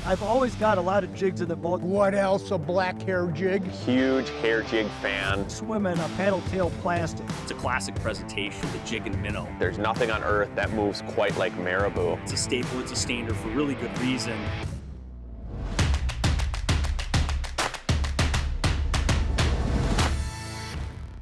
I've always got a lot of jigs in the boat. What else? A black hair jig? Huge hair jig fan. Swimming a paddle tail plastic. It's a classic presentation, the jig and minnow. There's nothing on earth that moves quite like marabou. It's a staple, it's a standard for really good reason.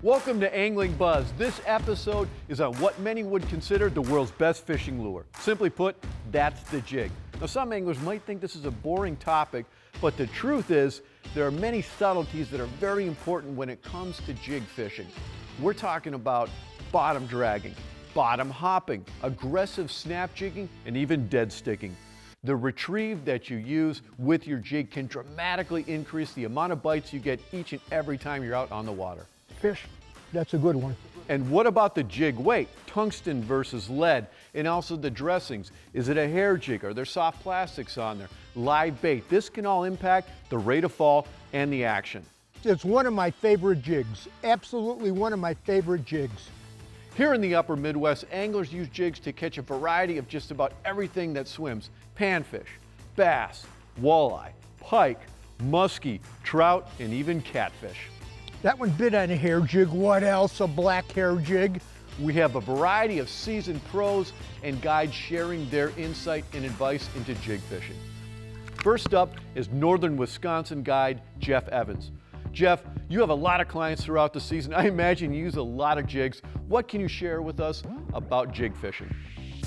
Welcome to Angling Buzz. This episode is on what many would consider the world's best fishing lure. Simply put, that's the jig. Now, some anglers might think this is a boring topic, but the truth is there are many subtleties that are very important when it comes to jig fishing. We're talking about bottom dragging, bottom hopping, aggressive snap jigging, and even dead sticking. The retrieve that you use with your jig can dramatically increase the amount of bites you get each and every time you're out on the water. Fish. That's a good one. And what about the jig weight? Tungsten versus lead, and also the dressings. Is it a hair jig? Are there soft plastics on there? Live bait. This can all impact the rate of fall and the action. It's one of my favorite jigs. Absolutely one of my favorite jigs. Here in the upper Midwest, anglers use jigs to catch a variety of just about everything that swims. Panfish, bass, walleye, pike, muskie, trout, and even catfish. That one bit on a hair jig. What else? A black hair jig. We have a variety of seasoned pros and guides sharing their insight and advice into jig fishing. First up is Northern Wisconsin guide Jeff Evans. Jeff, you have a lot of clients throughout the season. I imagine you use a lot of jigs. What can you share with us about jig fishing?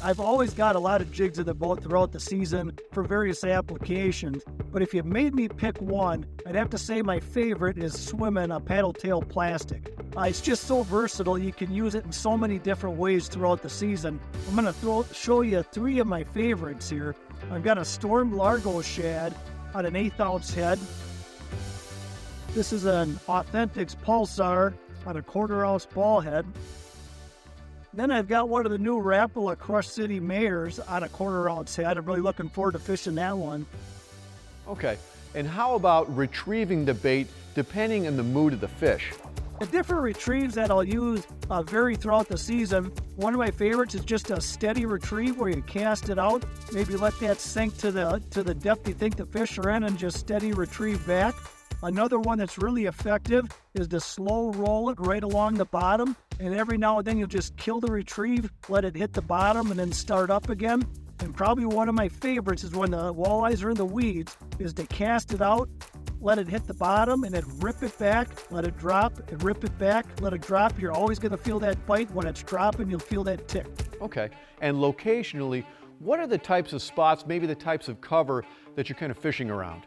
I've always got a lot of jigs in the boat throughout the season for various applications, but if you made me pick one, I'd have to say my favorite is swimming a paddle tail plastic. It's just so versatile. You can use it in so many different ways throughout the season. I'm going to show you three of my favorites here. I've got a Storm Largo shad on an 1/8 ounce head. This is an Authentics Pulsar on a 1/4 ounce ball head. Then I've got one of the new Rapala Crush City Mares on a 1/4 ounce head. I'm really looking forward to fishing that one. Okay, and how about retrieving the bait depending on the mood of the fish? The different retrieves that I'll use vary throughout the season. One of my favorites is just a steady retrieve where you cast it out, maybe let that sink to the depth you think the fish are in and just steady retrieve back. Another one that's really effective is to slow roll it right along the bottom, and every now and then you'll just kill the retrieve, let it hit the bottom, and then start up again. And probably one of my favorites is when the walleyes are in the weeds, is to cast it out, let it hit the bottom, and then rip it back, let it drop, and rip it back, let it drop. You're always going to feel that bite. When it's dropping, you'll feel that tick. Okay, and locationally, what are the types of spots, maybe the types of cover that you're kind of fishing around?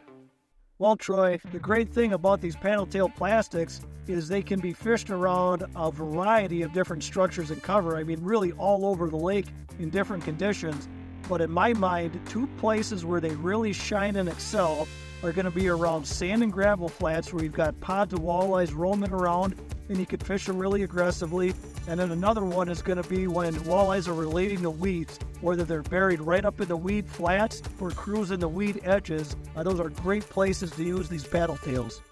Well, Troy, the great thing about these paddle tail plastics is they can be fished around a variety of different structures and cover. I mean, really all over the lake in different conditions. But in my mind, two places where they really shine and excel are going to be around sand and gravel flats where you've got pods of walleyes roaming around and you can fish them really aggressively. And then another one is going to be when walleyes are relating to weeds, whether they're buried right up in the weed flats or cruising the weed edges. Those are great places to use these paddle tails.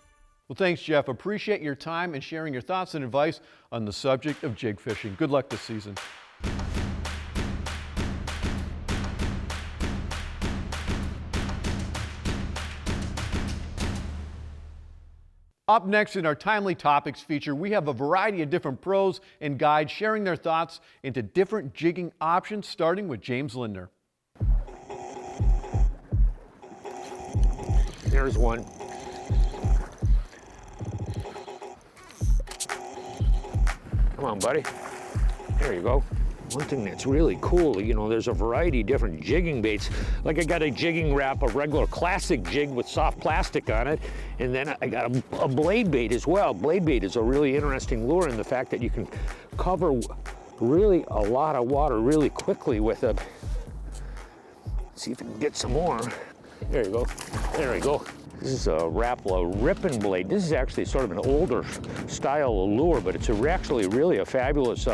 Well, thanks, Jeff. Appreciate your time and sharing your thoughts and advice on the subject of jig fishing. Good luck this season. Up next in our Timely Topics feature, we have a variety of different pros and guides sharing their thoughts into different jigging options, starting with James Lindner. There's one. Come on, buddy. There you go. One thing that's really cool, you know, there's a variety of different jigging baits. Like I got a jigging wrap, a regular classic jig with soft plastic on it, and then I got a blade bait as well. Blade bait is a really interesting lure in the fact that you can cover really a lot of water really quickly with it. Let's see if I can get some more. There you go. There we go. This is a Rapala ripping blade. This is actually sort of an older style of lure, but it's actually really a fabulous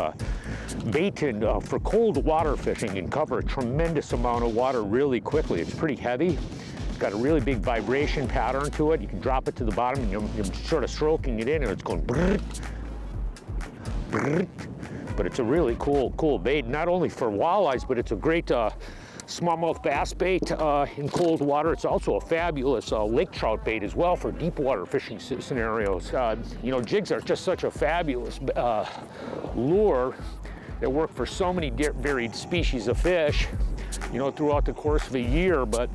bait for cold water fishing and cover a tremendous amount of water really quickly. It's pretty heavy. It's got a really big vibration pattern to it. You can drop it to the bottom and you're sort of stroking it in and it's going brrrt, brrrt. But it's a really cool bait, not only for walleyes, but it's a great smallmouth bass bait in cold water. It's also a fabulous lake trout bait as well for deep water fishing scenarios. You know, jigs are just such a fabulous lure that work for so many varied species of fish, you know, throughout the course of a year. But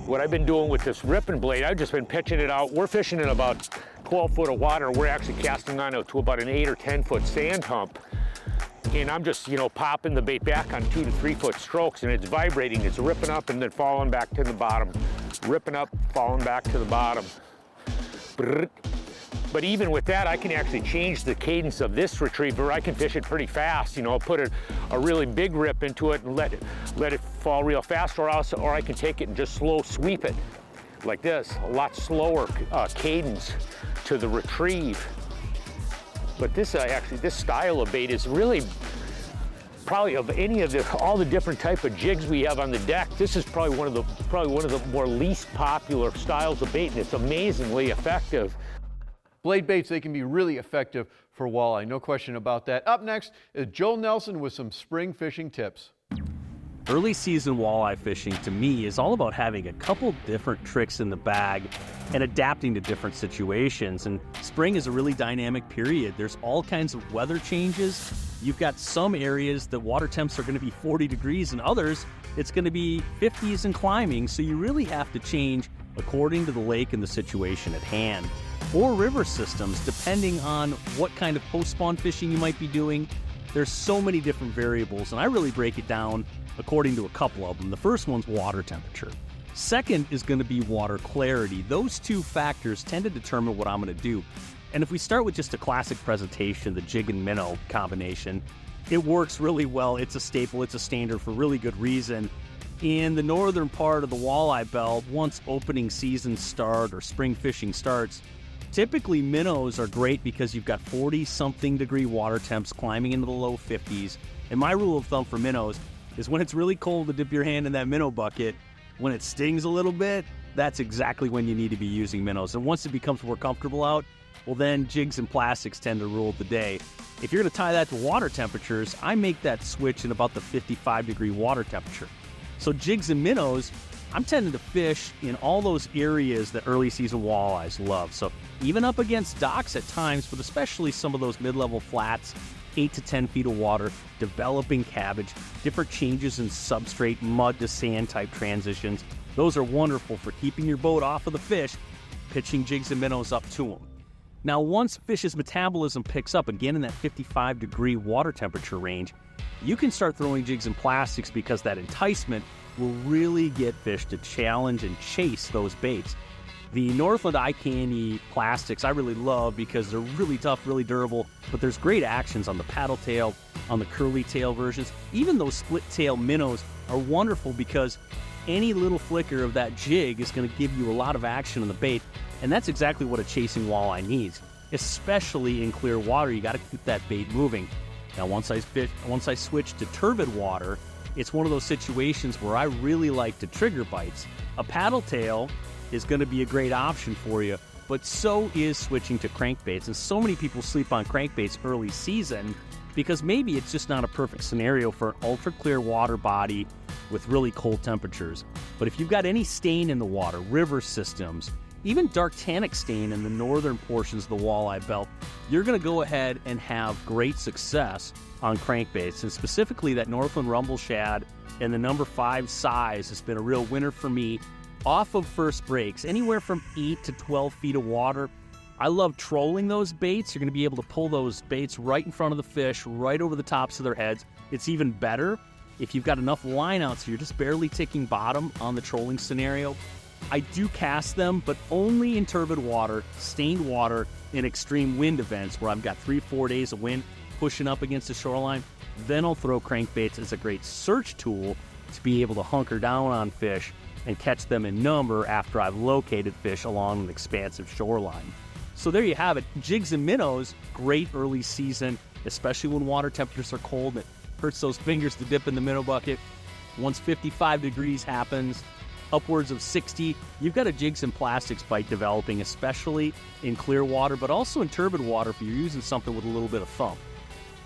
what I've been doing with this ripping blade, I've just been pitching it out. We're fishing in about 12 foot of water. We're actually casting on it to about an 8 or 10 foot sand hump. And I'm just, you know, popping the bait back on 2 to 3 foot strokes, and it's vibrating. It's ripping up and then falling back to the bottom. Ripping up, falling back to the bottom. But even with that, I can actually change the cadence of this retriever. I can fish it pretty fast. You know, I'll put a really big rip into it and let it fall real fast, or I can take it and just slow sweep it like this. A lot slower cadence to the retrieve. But this this style of bait is really probably of all the different type of jigs we have on the deck. This is probably one of the more least popular styles of bait, and it's amazingly effective. Blade baits, they can be really effective for walleye, no question about that. Up next is Joel Nelson with some spring fishing tips. Early season walleye fishing to me is all about having a couple different tricks in the bag and adapting to different situations. And spring is a really dynamic period. There's all kinds of weather changes. You've got some areas the water temps are going to be 40 degrees and others it's going to be 50s and climbing. So you really have to change according to the lake and the situation at hand. Or river systems, depending on what kind of post-spawn fishing you might be doing. There's so many different variables, and I really break it down according to a couple of them. The first one's water temperature. Second is going to be water clarity. Those two factors tend to determine what I'm going to do. And if we start with just a classic presentation, the jig and minnow combination, it works really well. It's a staple, it's a standard for really good reason. In the northern part of the walleye belt, once opening season start or spring fishing starts, typically minnows are great because you've got 40-something degree water temps climbing into the low 50s. And my rule of thumb for minnows is when it's really cold to dip your hand in that minnow bucket, when it stings a little bit, that's exactly when you need to be using minnows. And once it becomes more comfortable out, well then jigs and plastics tend to rule the day. If you're going to tie that to water temperatures, I make that switch in about the 55-degree water temperature. So jigs and minnows, I'm tending to fish in all those areas that early season walleyes love. So even up against docks at times, but especially some of those mid-level flats, 8 to 10 feet of water, developing cabbage, different changes in substrate, mud to sand type transitions. Those are wonderful for keeping your boat off of the fish, pitching jigs and minnows up to them. Now, once fish's metabolism picks up, again in that 55-degree water temperature range, you can start throwing jigs and plastics because that enticement will really get fish to challenge and chase those baits. The Northland Eye Candy plastics I really love because they're really tough, really durable, but there's great actions on the paddle tail, on the curly tail versions. Even those split tail minnows are wonderful because any little flicker of that jig is going to give you a lot of action on the bait, and that's exactly what a chasing walleye needs. Especially in clear water, you got to keep that bait moving. Now, once I switch to turbid water, it's one of those situations where I really like to trigger bites. A paddle tail is going to be a great option for you, but so is switching to crankbaits. And so many people sleep on crankbaits early season because maybe it's just not a perfect scenario for an ultra clear water body with really cold temperatures. But if you've got any stain in the water, river systems, even dark tannic stain in the northern portions of the walleye belt, you're going to go ahead and have great success on crankbaits. And specifically that Northland Rumble Shad and the number 5 size has been a real winner for me off of first breaks, anywhere from 8 to 12 feet of water. I love trolling those baits. You're going to be able to pull those baits right in front of the fish, right over the tops of their heads. It's even better if you've got enough line out so you're just barely ticking bottom on the trolling scenario. I do cast them, but only in turbid water, stained water, in extreme wind events where I've got 3-4 days of wind pushing up against the shoreline. Then I'll throw crankbaits as a great search tool to be able to hunker down on fish and catch them in number after I've located fish along an expansive shoreline. So there you have it. Jigs and minnows, great early season, especially when water temperatures are cold. It hurts those fingers to dip in the minnow bucket. Once 55 degrees happens, upwards of 60, you've got a jigs and plastics bite developing, especially in clear water, but also in turbid water if you're using something with a little bit of thump.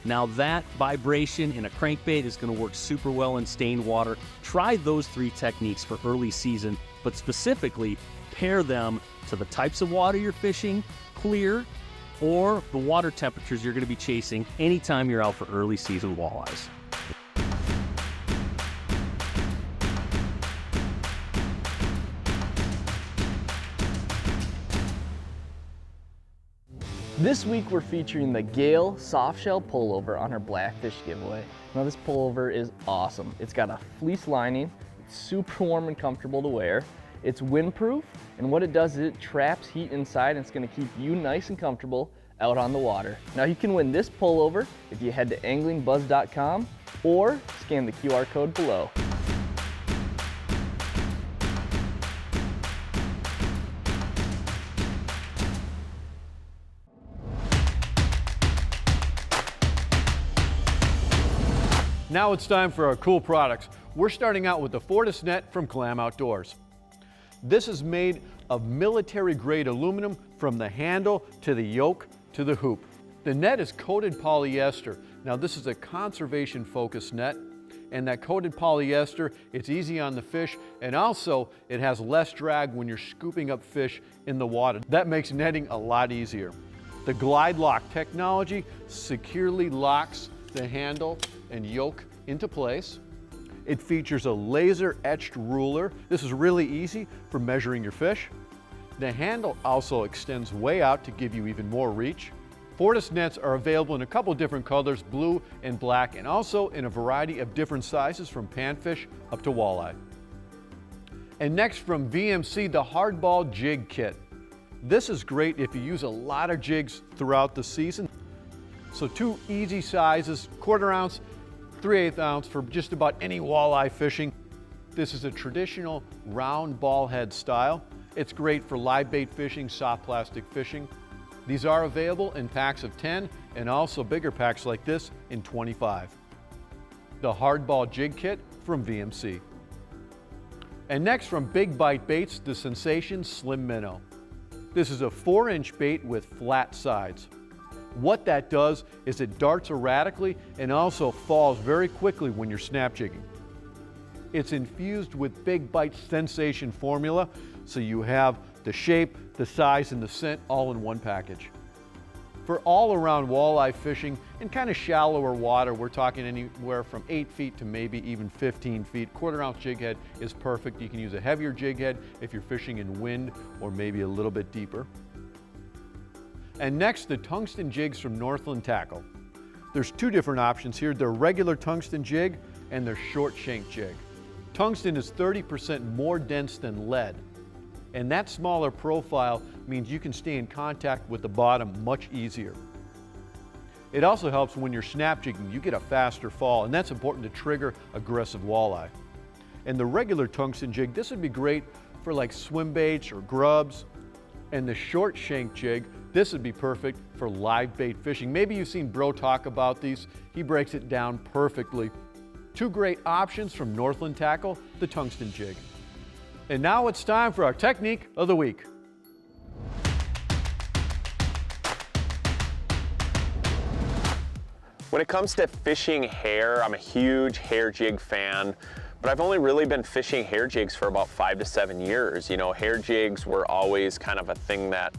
Now that vibration in a crankbait is going to work super well in stained water. Try those 3 techniques for early season, but specifically pair them to the types of water you're fishing, clear, or the water temperatures you're going to be chasing anytime you're out for early season walleyes. This week we're featuring the Gale softshell pullover on our Blackfish giveaway. Now this pullover is awesome. It's got a fleece lining, it's super warm and comfortable to wear. It's windproof, and what it does is it traps heat inside and it's gonna keep you nice and comfortable out on the water. Now you can win this pullover if you head to AnglingBuzz.com or scan the QR code below. Now it's time for our cool products. We're starting out with the Fortis net from Glam Outdoors. This is made of military-grade aluminum from the handle to the yoke to the hoop. The net is coated polyester. Now this is a conservation-focused net, and that coated polyester, it's easy on the fish, and also it has less drag when you're scooping up fish in the water. That makes netting a lot easier. The Glide Lock technology securely locks the handle and yoke into place. It features a laser etched ruler. This is really easy for measuring your fish. The handle also extends way out to give you even more reach. Fortis nets are available in a couple different colors, blue and black, and also in a variety of different sizes from panfish up to walleye. And next from VMC, the Hardball Jig Kit. This is great if you use a lot of jigs throughout the season. So 2 easy sizes, 1/4 ounce, 3/8 ounce for just about any walleye fishing. This is a traditional round ball head style. It's great for live bait fishing, soft plastic fishing. These are available in packs of 10 and also bigger packs like this in 25. The Hardball Jig Kit from VMC. And next from Big Bite Baits, the Sensation Slim Minnow. This is a 4-inch bait with flat sides. What that does is it darts erratically and also falls very quickly when you're snap jigging. It's infused with Big Bite's Sensation formula, so you have the shape, the size, and the scent all in one package. For all-around walleye fishing in kind of shallower water, we're talking anywhere from 8 feet to maybe even 15 feet. 1/4 ounce jig head is perfect. You can use a heavier jig head if you're fishing in wind or maybe a little bit deeper. And next, the tungsten jigs from Northland Tackle. There's 2 different options here. They're regular tungsten jig and they're short shank jig. Tungsten is 30% more dense than lead, and that smaller profile means you can stay in contact with the bottom much easier. It also helps when you're snap jigging. You get a faster fall, and that's important to trigger aggressive walleye. And the regular tungsten jig, this would be great for like swim baits or grubs. And the short shank jig, this would be perfect for live bait fishing. Maybe you've seen Bro talk about these. He breaks it down perfectly. 2 great options from Northland Tackle, the tungsten jig. And now it's time for our technique of the week. When it comes to fishing hair, I'm a huge hair jig fan, but I've only really been fishing hair jigs for about 5 to 7 years. You know, hair jigs were always kind of a thing that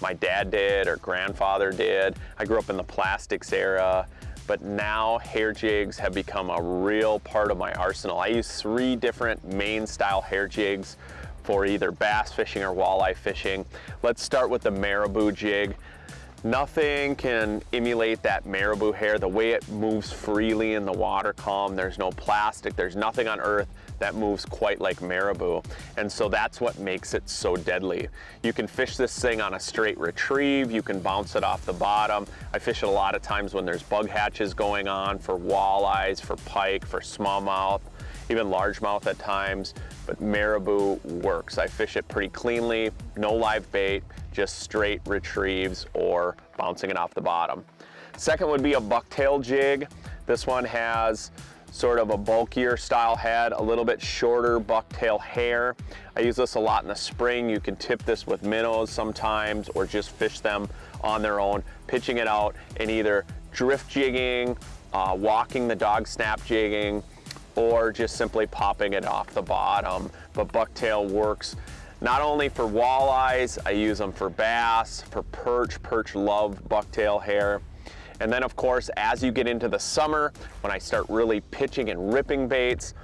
my dad did or grandfather did. I grew up in the plastics era, but now hair jigs have become a real part of my arsenal. I use 3 different main style hair jigs for either bass fishing or walleye fishing. Let's start with the marabou jig. Nothing can emulate that marabou hair, the way it moves freely in the water column. There's no plastic, there's nothing on earth that moves quite like marabou. And so that's what makes it so deadly. You can fish this thing on a straight retrieve, you can bounce it off the bottom. I fish it a lot of times when there's bug hatches going on for walleyes, for pike, for smallmouth, even largemouth at times, but marabou works. I fish it pretty cleanly, no live bait, just straight retrieves or bouncing it off the bottom. Second would be a bucktail jig. This one has sort of a bulkier style head, a little bit shorter bucktail hair. I use this a lot in the spring. You can tip this with minnows sometimes or just fish them on their own, pitching it out and either drift jigging, walking the dog snap jigging, or just simply popping it off the bottom. But bucktail works not only for walleyes, I use them for bass, for perch. Perch love bucktail hair. And then of course, as you get into the summer, when I start really pitching and ripping baits,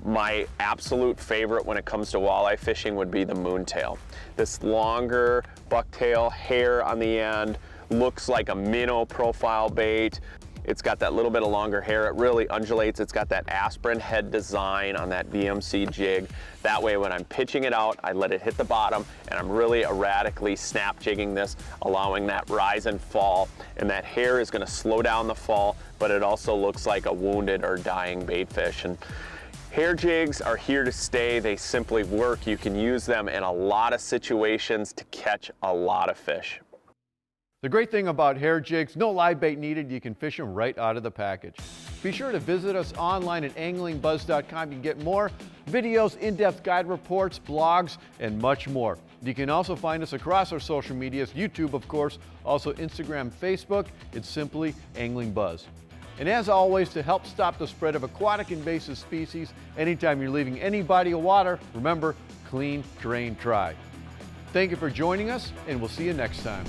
my absolute favorite when it comes to walleye fishing would be the moontail. This longer bucktail hair on the end looks like a minnow profile bait. It's got that little bit of longer hair. It really undulates. It's got that aspirin head design on that VMC jig. That way when I'm pitching it out, I let it hit the bottom and I'm really erratically snap jigging this, allowing that rise and fall. And that hair is gonna slow down the fall, but it also looks like a wounded or dying bait fish. And hair jigs are here to stay. They simply work. You can use them in a lot of situations to catch a lot of fish. The great thing about hair jigs, no live bait needed. You can fish them right out of the package. Be sure to visit us online at AnglingBuzz.com. You can get more videos, in-depth guide reports, blogs, and much more. You can also find us across our social medias, YouTube, of course, also Instagram, Facebook. It's simply AnglingBuzz. And as always, to help stop the spread of aquatic invasive species, anytime you're leaving any body of water, remember, clean, drain, try. Thank you for joining us, and we'll see you next time.